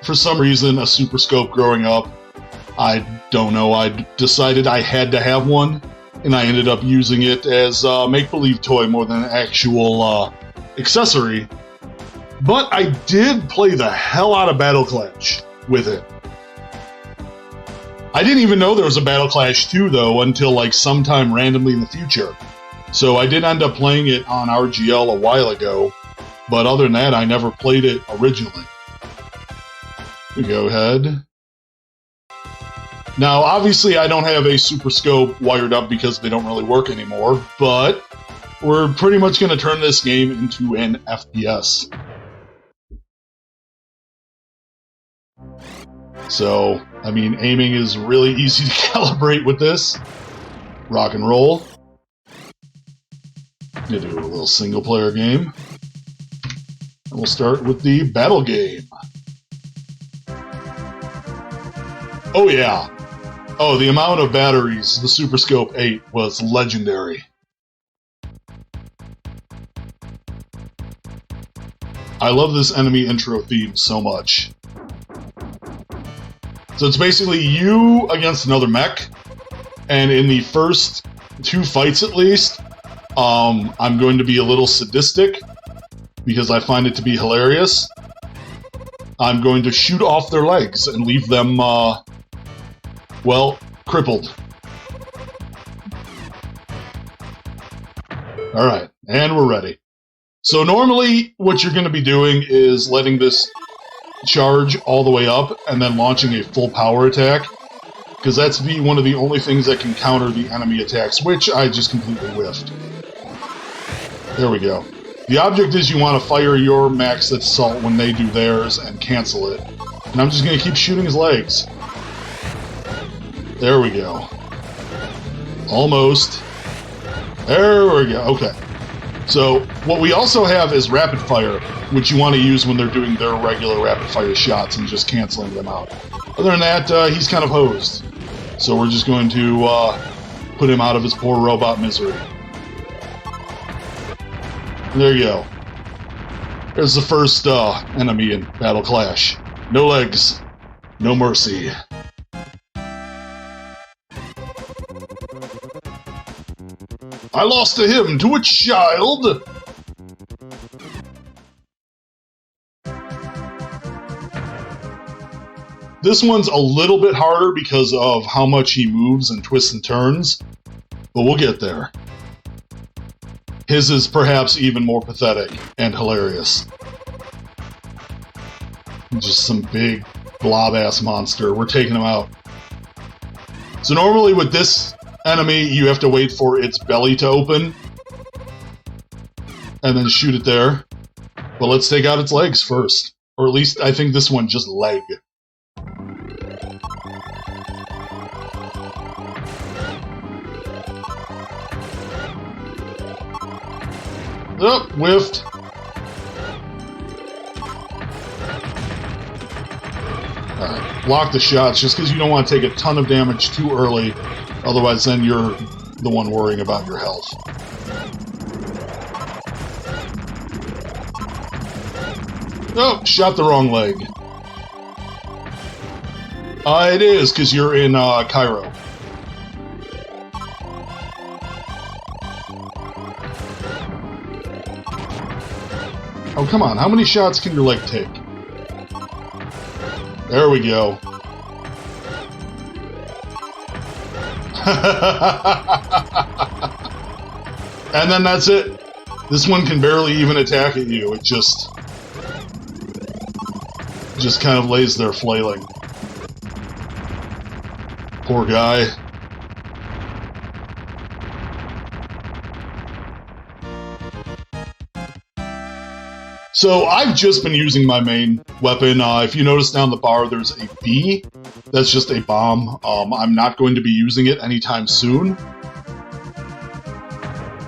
for some reason, a Super Scope growing up. I don't know, I decided I had to have one, and I ended up using it as a make-believe toy more than an actual accessory. But I did play the hell out of Battle Clash with it. I didn't even know there was a Battle Clash 2, though, until like sometime randomly in the future. So I did end up playing it on RGL a while ago, but other than that, I never played it originally. Go ahead. Now, obviously, I don't have a Super Scope wired up because they don't really work anymore, but we're pretty much going to turn this game into an FPS. So, I mean, aiming is really easy to calibrate with this. Rock and roll. Gonna do a little single-player game. And we'll start with the battle game. Oh yeah. Oh, the amount of batteries the Super Scope 8 was legendary. I love this enemy intro theme so much. So it's basically you against another mech, and in the first 2 fights at least, I'm going to be a little sadistic, because I find it to be hilarious. I'm going to shoot off their legs and leave them, well, crippled. Alright, and we're ready. So normally, what you're going to be doing is letting this charge all the way up, and then launching a full power attack, because that's one of the only things that can counter the enemy attacks, which I just completely whiffed. There we go. The object is you want to fire your max assault when they do theirs and cancel it. And I'm just going to keep shooting his legs. There we go. Almost. There we go. Okay. So, what we also have is rapid fire, which you want to use when they're doing their regular rapid fire shots and just canceling them out. Other than that, he's kind of hosed. So we're just going to put him out of his poor robot misery. There you go. There's the first enemy in Battle Clash. No legs, no mercy. I lost to him, to a child! This one's a little bit harder because of how much he moves and twists and turns, but we'll get there. His is perhaps even more pathetic and hilarious. Just some big blob-ass monster. We're taking him out. So normally with this enemy, you have to wait for its belly to open, and then shoot it there. But let's take out its legs first. Or at least, I think this one just leg. Oh, whiffed. Alright, block the shots just because you don't want to take a ton of damage too early. Otherwise, then you're the one worrying about your health. Oh, shot the wrong leg. It is, because you're in Cairo. Oh, come on. How many shots can your leg take? There we go. And then that's it. This one can barely even attack at you. It just kind of lays there flailing. Poor guy. So I've just been using my main weapon. If you notice down the bar, there's a B. That's just a bomb. I'm not going to be using it anytime soon.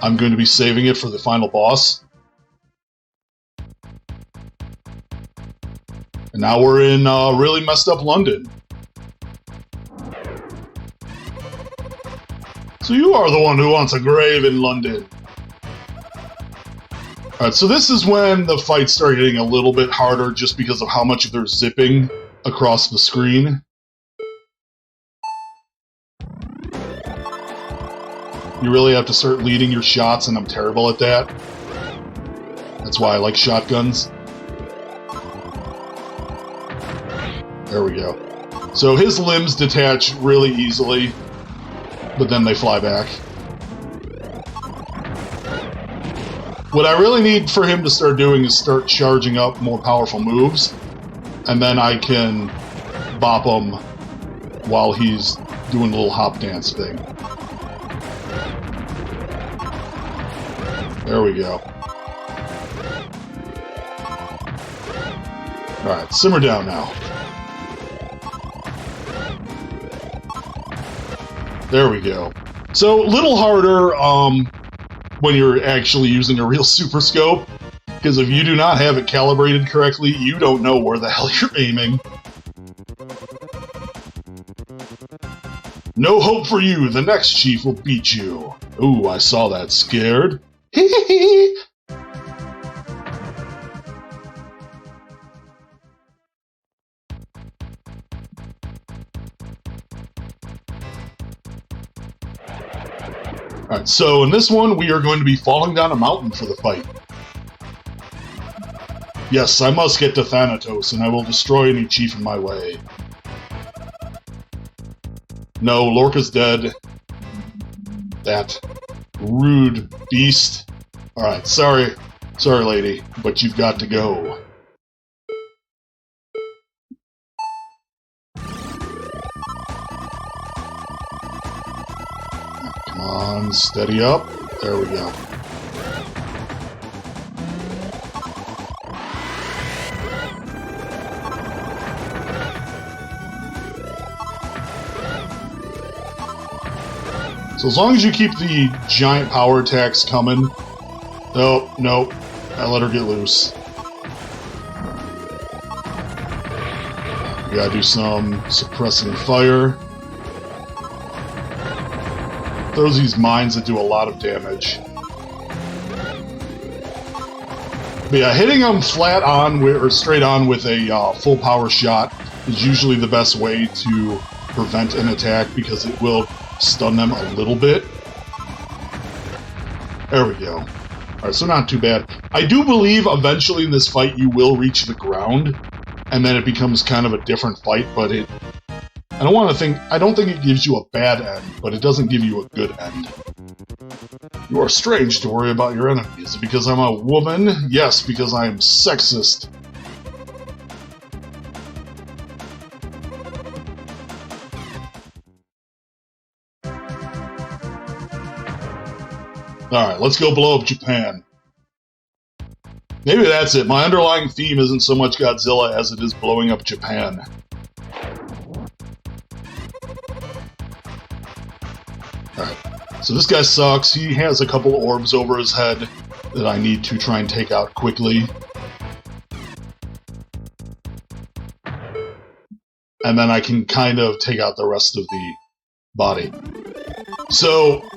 I'm going to be saving it for the final boss. And now we're in really messed up London. So you are the one who wants a grave in London. Alright, so this is when the fights start getting a little bit harder just because of how much they're zipping across the screen. You really have to start leading your shots, and I'm terrible at that. That's why I like shotguns. There we go. So his limbs detach really easily, but then they fly back. What I really need for him to start doing is start charging up more powerful moves, and then I can bop him while he's doing a little hop dance thing. There we go. Alright, simmer down now. There we go. So, a little harder when you're actually using a real super scope, because if you do not have it calibrated correctly, you don't know where the hell you're aiming. No hope for you, the next chief will beat you. Ooh, I saw that, scared. Hee. Alright, so in this one, we are going to be falling down a mountain for the fight. Yes, I must get to Thanatos, and I will destroy any chief in my way. No, Lorca's dead. That rude beast. Alright, sorry, lady, but you've got to go. Come on, steady up. There we go. So as long as you keep the giant power attacks coming... Oh, nope. I let her get loose. We gotta do some suppressing fire. Throws these mines that do a lot of damage. But yeah, hitting them flat on, or straight on with a full power shot is usually the best way to prevent an attack, because it will stun them a little bit. There we go. Alright, so not too bad. I do believe eventually in this fight you will reach the ground, and then it becomes kind of a different fight, but I don't think it gives you a bad end, but it doesn't give you a good end. You are strange to worry about your enemies. Is it because I'm a woman? Yes, because I am sexist. Alright, let's go blow up Japan. Maybe that's it. My underlying theme isn't so much Godzilla as it is blowing up Japan. Alright, so this guy sucks. He has a couple orbs over his head that I need to try and take out quickly. And then I can kind of take out the rest of the body. So,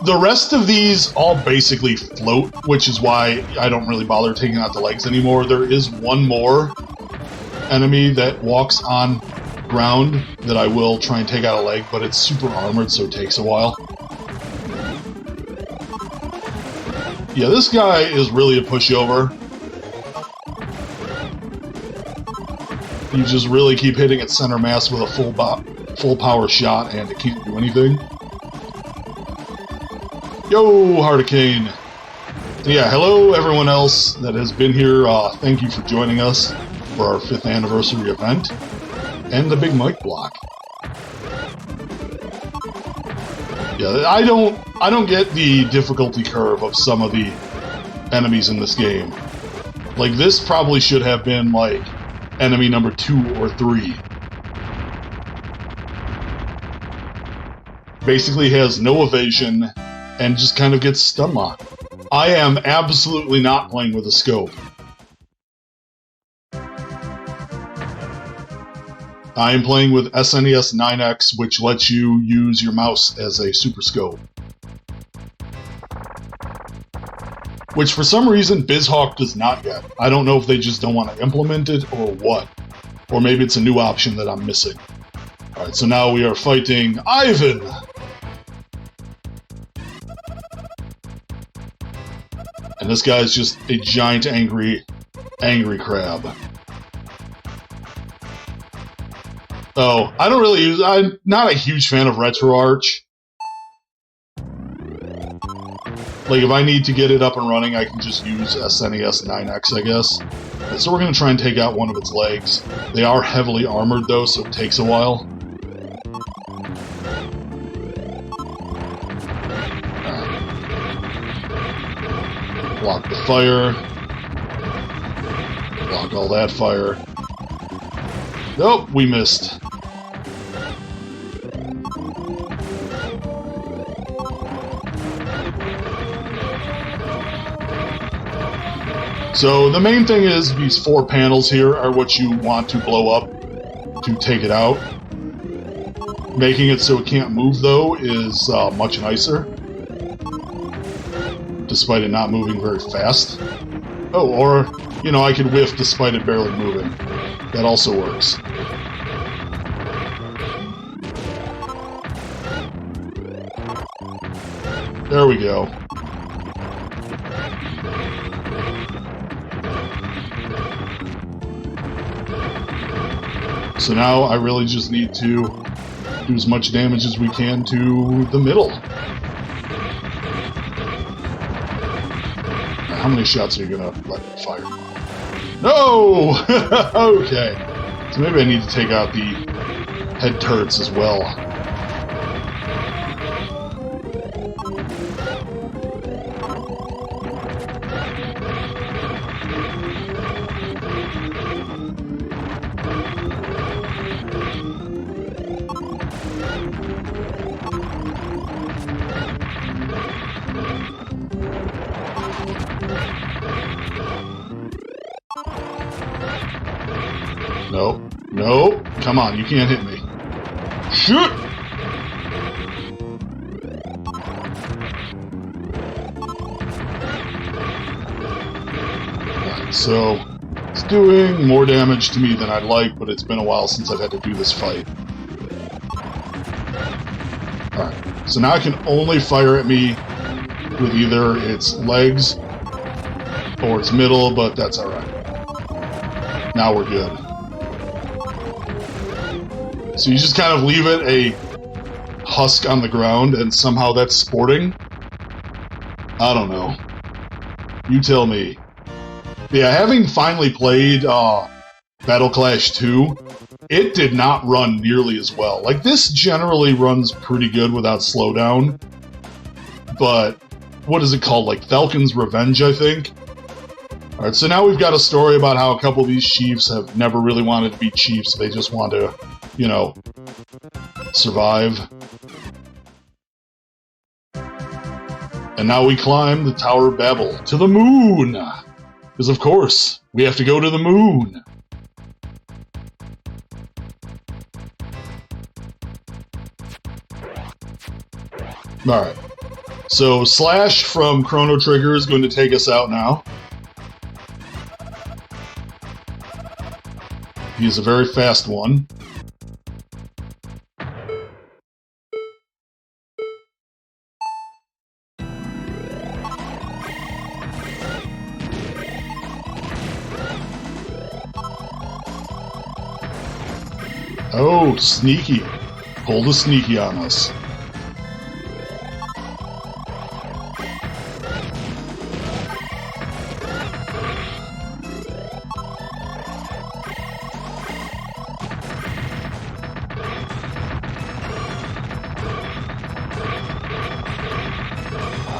the rest of these all basically float, which is why I don't really bother taking out the legs anymore. There is one more enemy that walks on ground that I will try and take out a leg, but it's super armored, so it takes a while. Yeah, this guy is really a pushover. You just really keep hitting at center mass with a full power shot, and it can't do anything. Yo, Hurricane! Yeah, hello everyone else that has been here. Thank you for joining us for our 5th anniversary event and the Big Mike block. Yeah, I don't get the difficulty curve of some of the enemies in this game. Like, this probably should have been like enemy number 2 or 3. Basically has no evasion and just kind of gets stun locked. I am absolutely not playing with a scope. I am playing with SNES 9X, which lets you use your mouse as a super scope. Which for some reason BizHawk does not yet. I don't know if they just don't want to implement it or what. Or maybe it's a new option that I'm missing. Alright, so now we are fighting Ivan! And this guy's just a giant angry crab. Oh, I don't really use... I'm not a huge fan of RetroArch. Like, if I need to get it up and running, I can just use SNES 9X, I guess. So we're going to try and take out one of its legs. They are heavily armored, though, so it takes a while. Block the fire. Block all that fire. Nope, we missed. So the main thing is these 4 panels here are what you want to blow up to take it out. Making it so it can't move, though, is much nicer. Despite it not moving very fast. Oh, or, you know, I could whiff despite it barely moving. That also works. There we go. So now I really just need to do as much damage as we can to the middle. Now, how many shots are you gonna let me fire? No! Okay. So maybe I need to take out the head turrets as well. Nope. Nope. Come on, you can't hit me. Shoot! Alright, so it's doing more damage to me than I'd like, but it's been a while since I've had to do this fight. Alright, so now I can only fire at me with either its legs or its middle, but that's alright. Now we're good. So you just kind of leave it a husk on the ground, and somehow that's sporting? I don't know. You tell me. Yeah, having finally played Battle Clash 2, it did not run nearly as well. Like, this generally runs pretty good without slowdown, but what is it called? Like, Falcon's Revenge, I think? Alright, so now we've got a story about how a couple of these chiefs have never really wanted to be chiefs. They just want to, you know, survive. And now we climb the Tower of Babel to the moon! Because, of course, we have to go to the moon! Alright. So, Slash from Chrono Trigger is going to take us out now. He's a very fast one. Oh, sneaky. Pull the sneaky on us.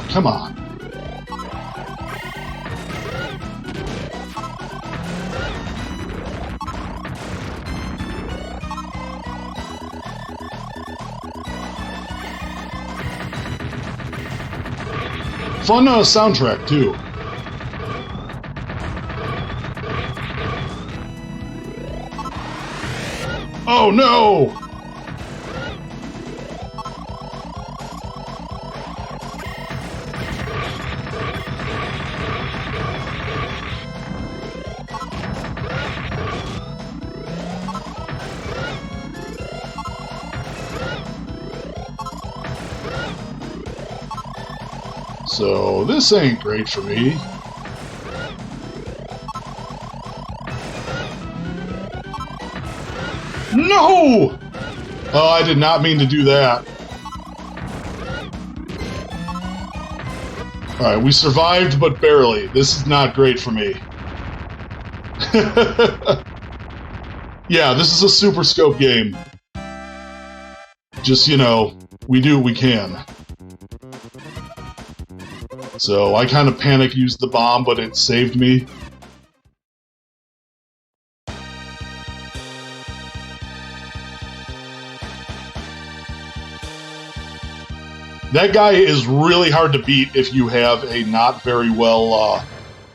Come on. Fun soundtrack, too. Oh, no! So this ain't great for me. No! Oh, I did not mean to do that. Alright, we survived, but barely. This is not great for me. Yeah, this is a Super Scope game. Just, you know, we do what we can. So I kind of panic used the bomb, but it saved me. That guy is really hard to beat if you have a not very well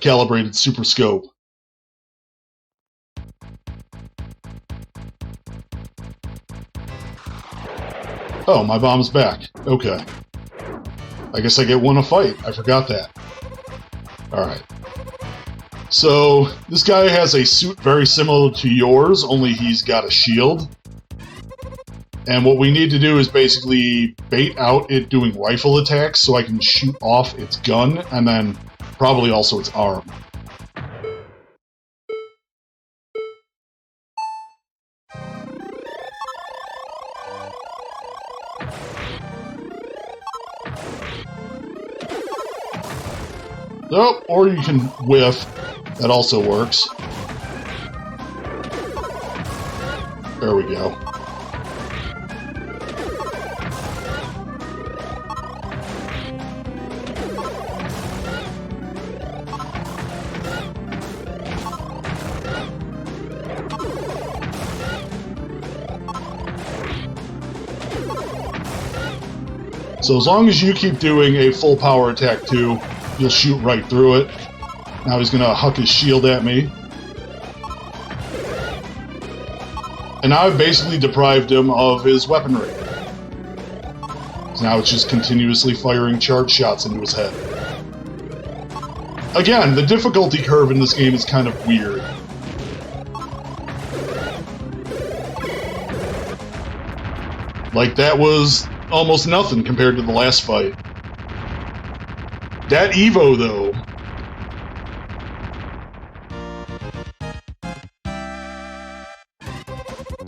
calibrated Super Scope. Oh, my bomb's back. Okay. I guess I get one a fight. I forgot that. Alright. So, this guy has a suit very similar to yours, only he's got a shield. And what we need to do is basically bait out it doing rifle attacks so I can shoot off its gun, and then probably also its arm. Oh, or you can whiff. That also works. There we go. So as long as you keep doing a full power attack too, you'll shoot right through it. Now he's gonna huck his shield at me. And now I've basically deprived him of his weaponry. So now it's just continuously firing charge shots into his head. Again, the difficulty curve in this game is kind of weird. Like, that was almost nothing compared to the last fight. That Evo, though.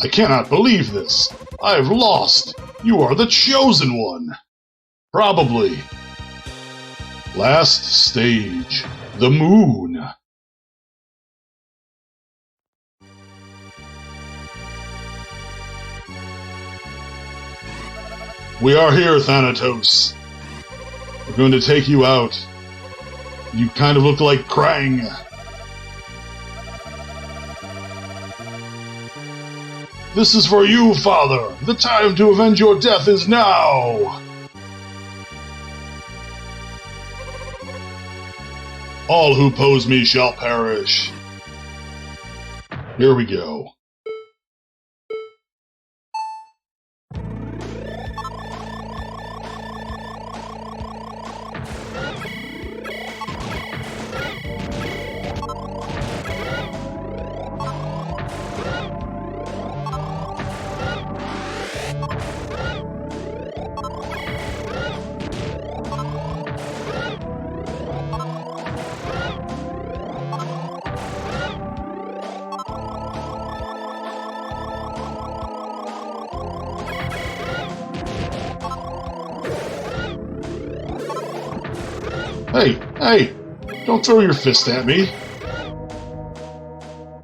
I cannot believe this. I've lost. You are the chosen one. Probably. Last stage. The moon. We are here, Thanatos. We're going to take you out. You kind of look like Krang. This is for you, Father. The time to avenge your death is now. All who oppose me shall perish. Here we go. Hey, don't throw your fist at me.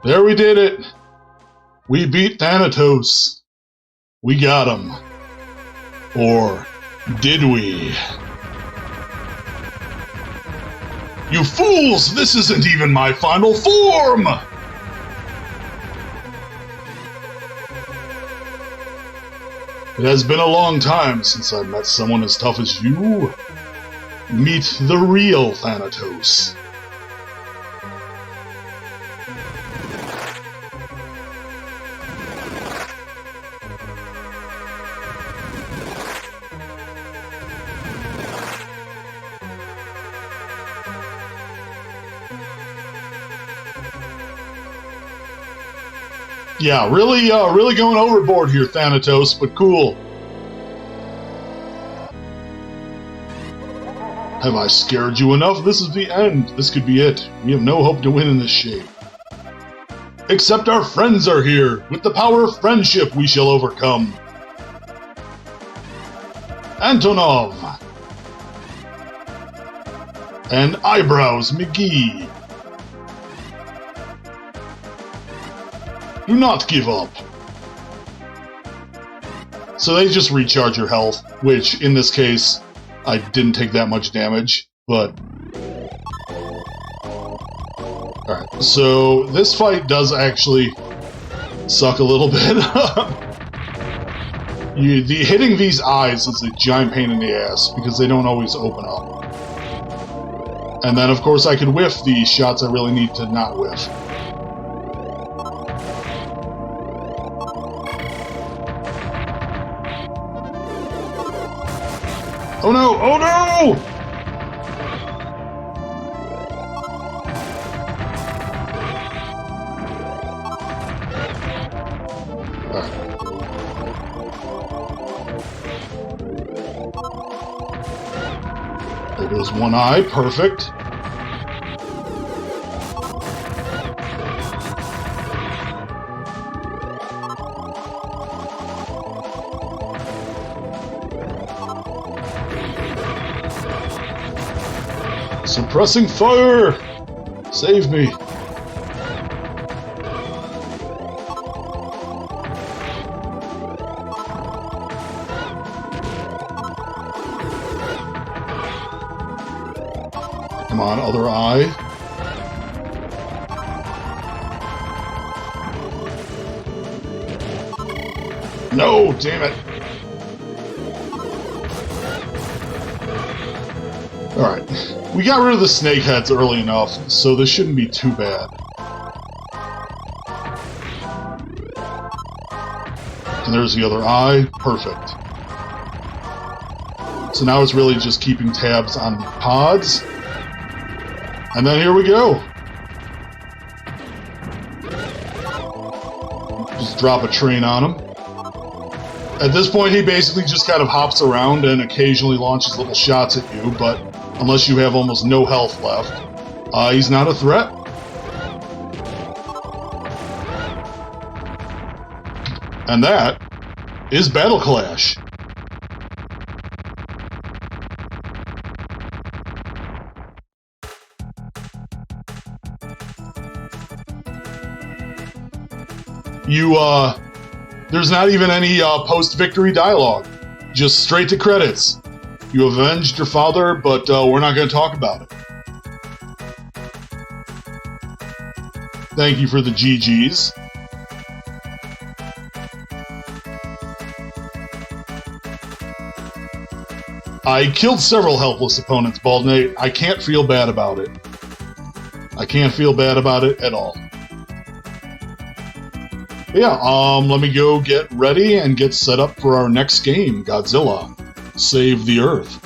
There, we did it. We beat Thanatos. We got him. Or did we? You fools! This isn't even my final form! It has been a long time since I've met someone as tough as you. Meet the real Thanatos. Yeah, really going overboard here, Thanatos, but cool. Have I scared you enough? This is the end. This could be it. We have no hope to win in this shape. Except our friends are here. With the power of friendship, we shall overcome. Antonov. And Eyebrows McGee. Do not give up. So they just recharge your health, which in this case, I didn't take that much damage, but... Alright, so this fight does actually suck a little bit. Hitting these eyes is a giant pain in the ass, because they don't always open up. And then, of course, I could whiff the shots I really need to not whiff. Oh no! Oh no! Alright. There goes one eye. Perfect. Suppressing fire! Save me! Come on, other eye. No, damn it! Alright. We got rid of the snake heads early enough, so this shouldn't be too bad. And there's the other eye. Perfect. So now it's really just keeping tabs on the pods. And then here we go. Just drop a train on him. At this point, he basically just kind of hops around and occasionally launches little shots at you, but unless you have almost no health left, he's not a threat. And that is Battle Clash. There's not even any post-victory dialogue. Just straight to credits. You avenged your father, but we're not going to talk about it. Thank you for the GGs. I killed several helpless opponents, Bald Nate. I can't feel bad about it. I can't feel bad about it at all. But yeah, let me go get ready and get set up for our next game, Godzilla. Save the Earth.